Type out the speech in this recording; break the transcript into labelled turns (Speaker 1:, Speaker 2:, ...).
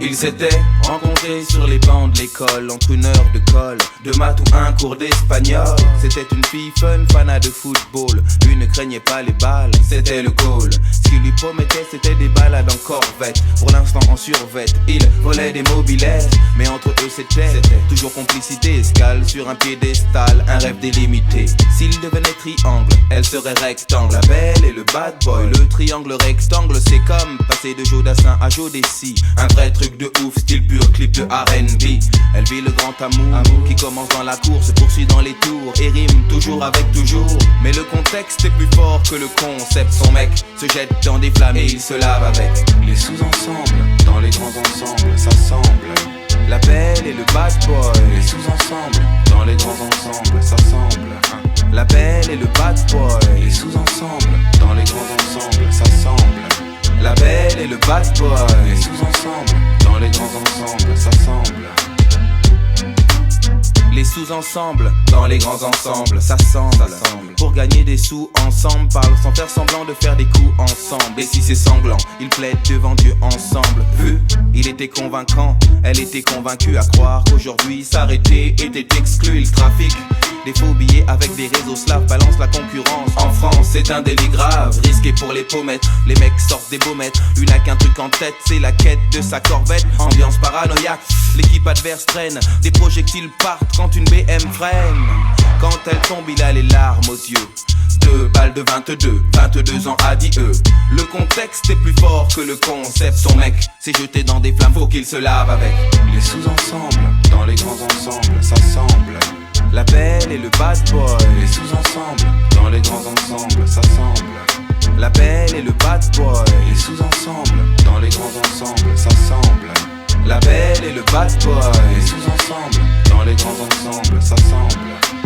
Speaker 1: Ils s'étaient rencontrés sur les bancs de l'école, entre une heure de colle, de maths ou un cours d'espagnol. C'était une fille fun, fanat de football. Lui ne craignait pas les balles, c'était le goal. Ce qu'il lui promettait, c'était des balades en corvette. Pour l'instant en survette, il volait des mobilettes. Mais entre eux c'était toujours complicité, escale sur un piédestal, un rêve délimité. S'il devenait triangle, elle serait rectangle. La belle et le bad boy, le triangle rectangle, c'est comme passer de Jodassin à Jodeci. Un vrai truc de ouf, style pur clip de R&B. Elle vit le grand amour qui commence dans la cour, se poursuit dans les tours et rime toujours avec toujours. Mais le contexte est plus fort que le concept. Son mec se jette dans des flammes et il se lave avec.
Speaker 2: Les sous-ensembles, dans les grands ensembles, ça semble.
Speaker 1: La belle et le bad boy.
Speaker 2: Les sous-ensembles, dans les grands ensembles, ça semble.
Speaker 1: La belle et le bad boy.
Speaker 2: Les sous-ensembles, dans les grands ensembles, ça semble.
Speaker 1: La belle et le bad boy.
Speaker 2: Les sous-ensembles, dans les grands ensembles, ça semble.
Speaker 1: Les sous-ensembles, dans les grands ensembles, ça semble. Pour gagner des sous ensemble, parle sans faire semblant de faire des coups ensemble. Et si c'est sanglant, ils plaident devant Dieu ensemble. Vu, il était convaincant, elle était convaincue à croire qu'aujourd'hui s'arrêter était exclu. Il trafic des faux billets avec des réseaux slaves, balance la concurrence. En France, c'est un délit grave, risqué pour les pommettes. Les mecs sortent des baumettes, lui n'a qu'un truc en tête, c'est la quête de sa corvette. Ambiance paranoïaque, l'équipe adverse traîne, des projectiles partent quand une BM freine. Quand elle tombe, il a les larmes aux yeux. 2 balles de 22 ans adieu. Le contexte est plus fort que le concept. Son mec s'est jeté dans des flammes, faut qu'il se lave avec.
Speaker 2: Les sous-ensembles, dans les grands ensembles, ça semble.
Speaker 1: La belle et le bad boy.
Speaker 2: Les sous-ensembles, dans les grands ensembles, ça semble.
Speaker 1: La belle et le bad boy.
Speaker 2: Les sous-ensembles, dans les grands ensembles, ça semble.
Speaker 1: La belle et le bad boy.
Speaker 2: Les sous-ensembles, dans les grands ensembles, ça semble.